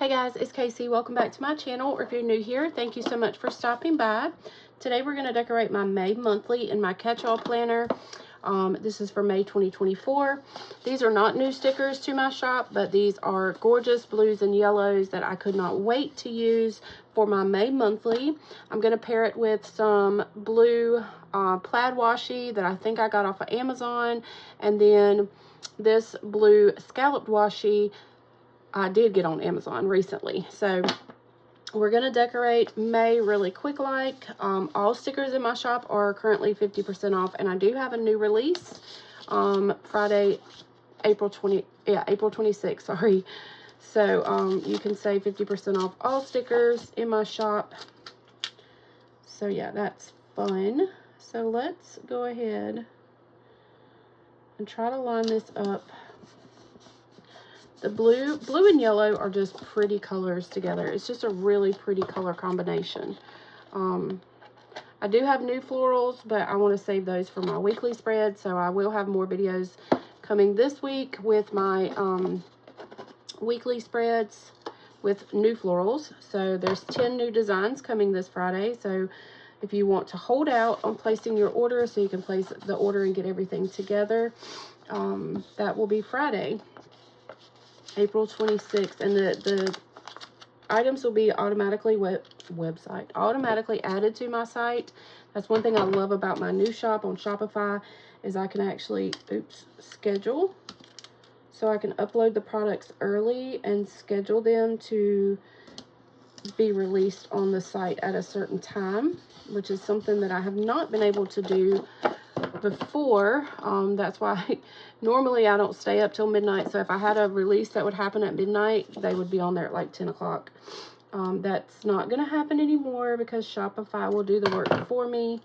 Hey guys, it's Casey. Welcome back to my channel. Or if you're new here, thank you so much for stopping by. Today we're going to decorate my May monthly in my catch-all planner. This is for May 2024. These are not new stickers to my shop, but these are gorgeous blues and yellows that I could not wait to use for my May monthly. I'm going to pair it with some blue plaid washi that I think I got off of Amazon, and then this blue scalloped washi I did get on Amazon recently. So we're going to decorate May really quick like. All stickers in my shop are currently 50% off, and I do have a new release Friday, April 26th, sorry. So you can save 50% off all stickers in my shop. So yeah, that's fun. So let's go ahead and try to line this up. The blue and yellow are just pretty colors together. It's just a really pretty color combination. I do have new florals, but I want to save those for my weekly spread. So I will have more videos coming this week with my weekly spreads with new florals. So there's 10 new designs coming this Friday. So if you want to hold out on placing your order so you can place the order and get everything together, that will be Friday, April 26th, and the items will be automatically automatically added to my site. That's one thing I love about my new shop on Shopify, is I can actually schedule, so I can upload the products early and schedule them to be released on the site at a certain time, which is something that I have not been able to do before. That's why normally I don't stay up till midnight. So if I had a release that would happen at midnight, they would be on there at like 10 o'clock. That's not going to happen anymore because Shopify will do the work for me,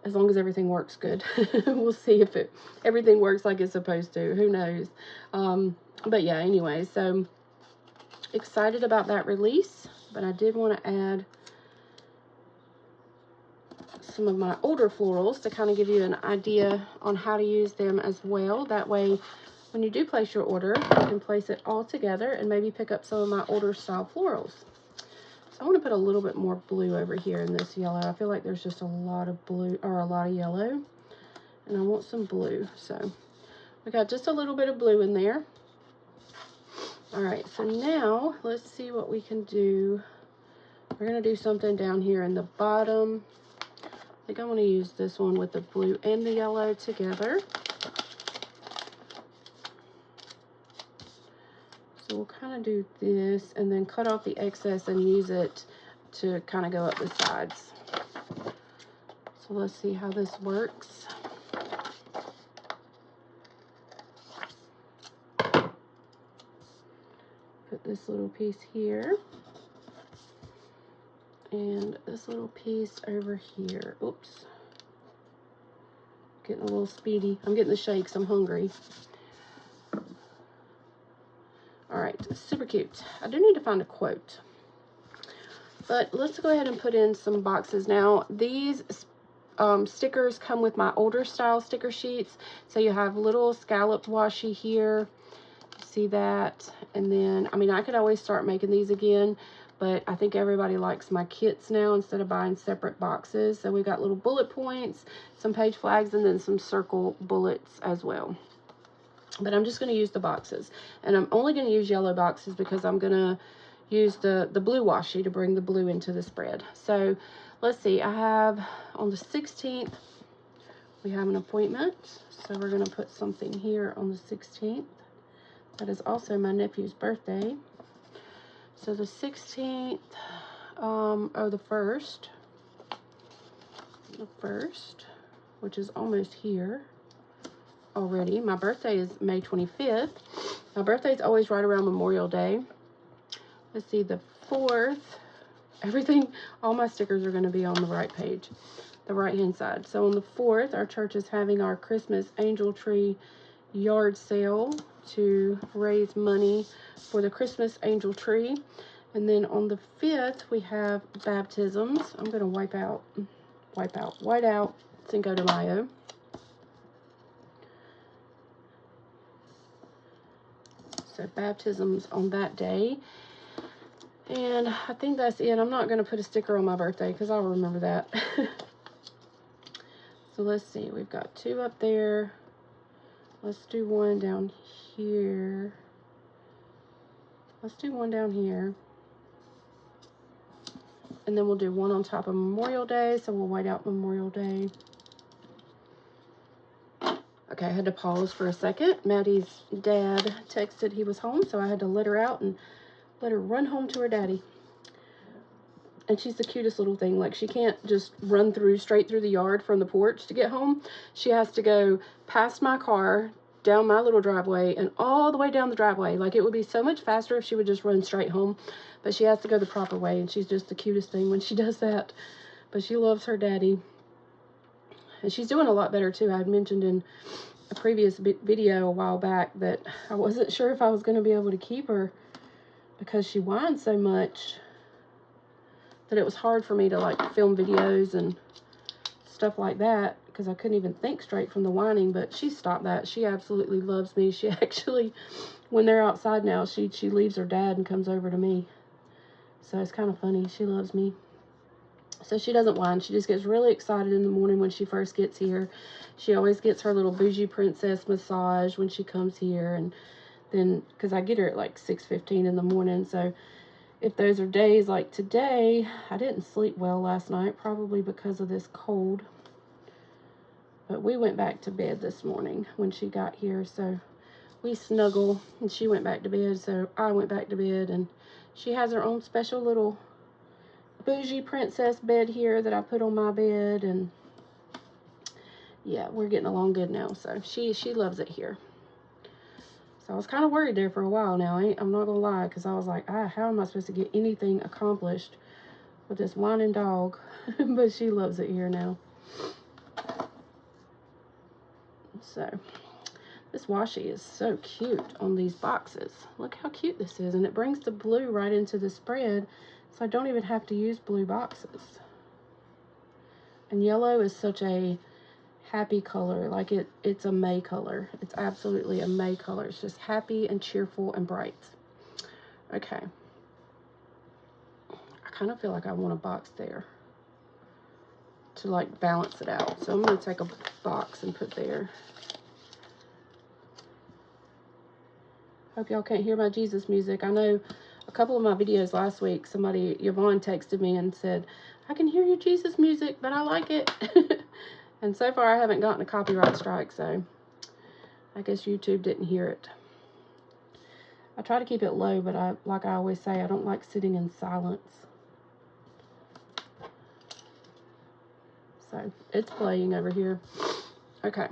as long as everything works good. We'll see if everything works like it's supposed to. Who knows? But yeah, anyway, so excited about that release. But I did want to add some of my older florals to kind of give you an idea on how to use them as well. That way, when you do place your order, you can place it all together and maybe pick up some of my older style florals. So I want to put a little bit more blue over here in this yellow. I feel like there's just a lot of blue, or a lot of yellow, and I want some blue. So we got just a little bit of blue in there. All right, so now let's see what we can do. We're going to do something down here in the bottom. I think I want to use this one with the blue and the yellow together. So we'll kind of do this and then cut off the excess and use it to kind of go up the sides. So let's see how this works. Put this little piece here. And this little piece over here. Oops. Getting a little speedy. I'm getting the shakes. I'm hungry. Alright, super cute. I do need to find a quote. But let's go ahead and put in some boxes. Now, these stickers come with my older style sticker sheets. So you have little scalloped washi here. See that? And then, I mean, I could always start making these again, but I think everybody likes my kits now instead of buying separate boxes. So we've got little bullet points, some page flags, and then some circle bullets as well. But I'm just going to use the boxes. And I'm only going to use yellow boxes because I'm going to use the blue washi to bring the blue into the spread. So let's see. I have on the 16th, we have an appointment. So we're going to put something here on the 16th. That is also my nephew's birthday. So the 16th, the 1st, which is almost here already. My birthday is May 25th. My birthday is always right around Memorial Day. Let's see, the 4th, everything, all my stickers are going to be on the right page, the right hand side. So on the 4th, our church is having our Christmas angel tree yard sale to raise money for the Christmas angel tree. And then on the 5th, we have baptisms. I'm going to white out Cinco de Mayo. So baptisms on that day. And I think that's it. I'm not going to put a sticker on my birthday because I'll remember that. So let's see. We've got 2 up there. Let's do 1 down here. Let's do 1 down here. And then we'll do 1 on top of Memorial Day. So we'll white out Memorial Day. Okay, I had to pause for a second. Maddie's dad texted he was home, so I had to let her out and let her run home to her daddy. And she's the cutest little thing. Like, she can't just run straight through the yard from the porch to get home. She has to go past my car, down my little driveway, and all the way down the driveway. Like, it would be so much faster if she would just run straight home. But she has to go the proper way, and she's just the cutest thing when she does that. But she loves her daddy. And she's doing a lot better, too. I had mentioned in a previous video a while back that I wasn't sure if I was going to be able to keep her because she whines so much that it was hard for me to, like, film videos and stuff like that because I couldn't even think straight from the whining. But she stopped that. She absolutely loves me. She actually, when they're outside now, she leaves her dad and comes over to me. So it's kind of funny. She loves me. So she doesn't whine. She just gets really excited in the morning when she first gets here. She always gets her little bougie princess massage when she comes here. And then, because I get her at like 6:15 in the morning. So if those are days like today, I didn't sleep well last night, probably because of this cold. But we went back to bed this morning when she got here. So we snuggle and she went back to bed. So I went back to bed, and she has her own special little bougie princess bed here that I put on my bed. And yeah, we're getting along good now. So she loves it here. So I was kind of worried there for a while now. I'm not gonna lie, because I was like, how am I supposed to get anything accomplished with this whining dog? But she loves it here now. So this washi is so cute on these boxes. Look how cute this is. And it brings the blue right into the spread, so I don't even have to use blue boxes. And yellow is such a happy color. Like, it's a May color. It's absolutely a May color. It's just happy and cheerful and bright. Okay. I kind of feel like I want a box there to, like, balance it out. So I'm going to take a box and put there. Hope y'all can't hear my Jesus music. I know a couple of my videos last week, Yvonne texted me and said, I can hear your Jesus music, but I like it. And so far I haven't gotten a copyright strike, so I guess YouTube didn't hear it. I try to keep it low, but like I always say, I don't like sitting in silence. So it's playing over here. Okay.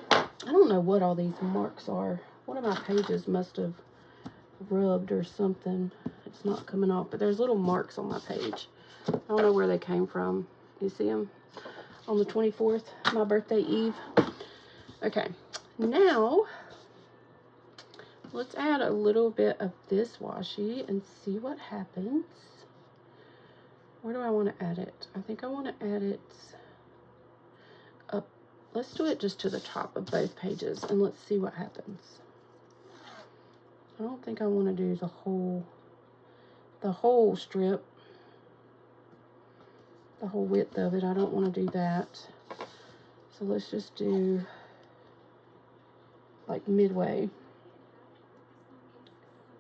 I don't know what all these marks are. One of my pages must have rubbed or something. It's not coming off, but there's little marks on my page. I don't know where they came from. You see them? On the 24th, my birthday eve. Okay, now let's add a little bit of this washi and see what happens. Where do I want to add it? I think I want to add it up. Let's do it just to the top of both pages and let's see what happens. I don't think I want to do the whole strip. The whole width of it. I don't want to do that. So let's just do like midway.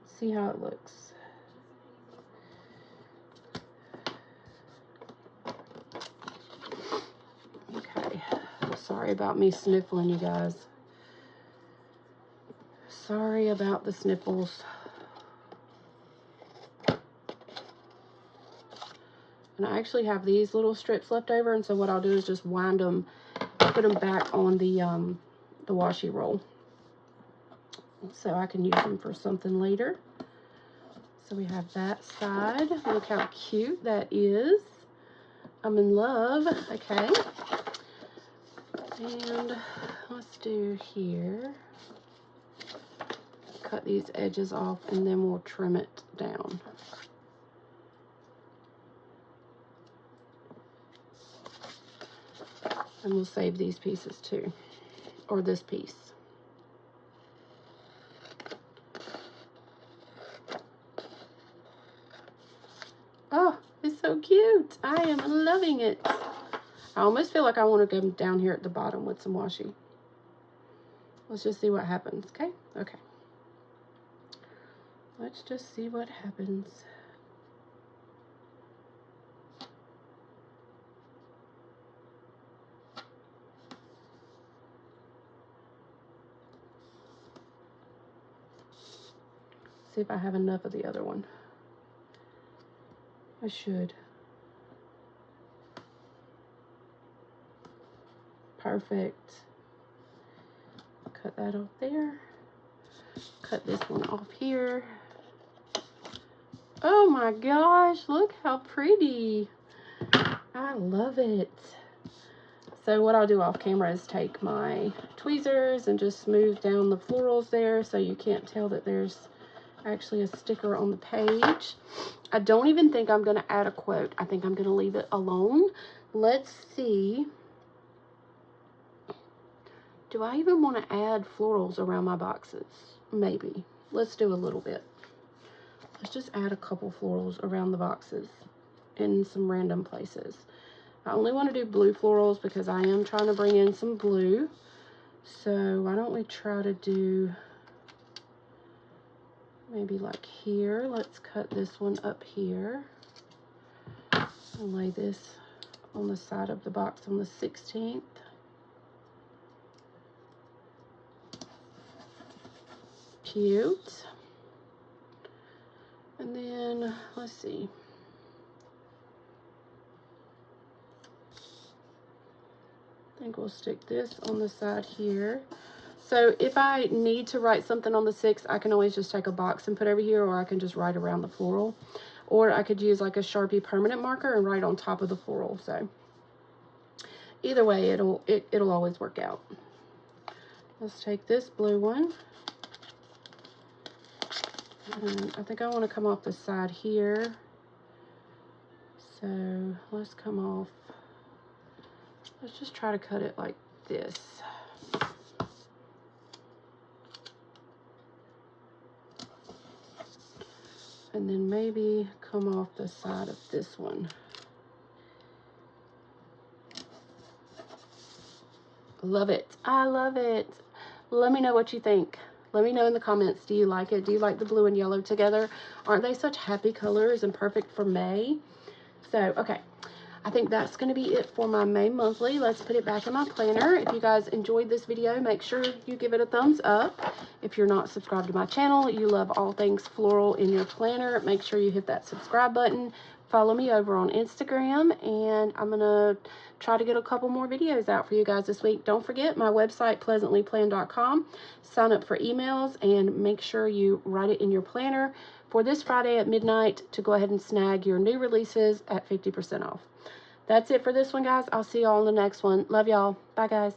See how it looks. Okay. Sorry about me sniffling, you guys. Sorry about the sniffles. And I actually have these little strips left over, and so what I'll do is just wind them, put them back on the washi roll, so I can use them for something later. So we have that side. Look how cute that is. I'm in love. Okay. And let's do here. Cut these edges off, and then we'll trim it down. And we'll save these pieces too, or this piece. so cute. I am loving it. I almost feel like I want to go down here at the bottom with some washi. Let's just see what happens, okay? Okay. Let's just see what happens. See if I have enough of the other one. I should. Perfect. Cut that off there. Cut this one off here. Oh my gosh, look how pretty. I love it. So what I'll do off camera is take my tweezers and just smooth down the florals there so you can't tell that there's actually a sticker on the page. I don't even think I'm going to add a quote. I think I'm going to leave it alone. Let's see. Do I even want to add florals around my boxes? Maybe. Let's do a little bit. Let's just add a couple florals around the boxes in some random places. I only want to do blue florals because I am trying to bring in some blue. So why don't we try to do maybe like here. Let's cut this one up here and lay this on the side of the box on the 16th. Cute. And then let's see. I think we'll stick this on the side here. So if I need to write something on the 6th, I can always just take a box and put over here, or I can just write around the floral. Or I could use like a Sharpie permanent marker and write on top of the floral. So either way, it'll always work out. Let's take this blue one. And I think I want to come off the side here. So let's come off. Let's just try to cut it like this. And then maybe come off the side of this one. Love it. I love it. Let me know what you think. Let me know in the comments. Do you like it? Do you like the blue and yellow together? Aren't they such happy colors and perfect for May? So, okay. I think that's going to be it for my May monthly. Let's put it back in my planner. If you guys enjoyed this video, make sure you give it a thumbs up. If you're not subscribed to my channel, you love all things floral in your planner, make sure you hit that subscribe button. Follow me over on Instagram, and I'm going to try to get a couple more videos out for you guys this week. Don't forget my website, pleasantlyplanned.com. Sign up for emails and make sure you write it in your planner for this Friday at midnight to go ahead and snag your new releases at 50% off. That's it for this one, guys. I'll see y'all in the next one. Love y'all. Bye, guys.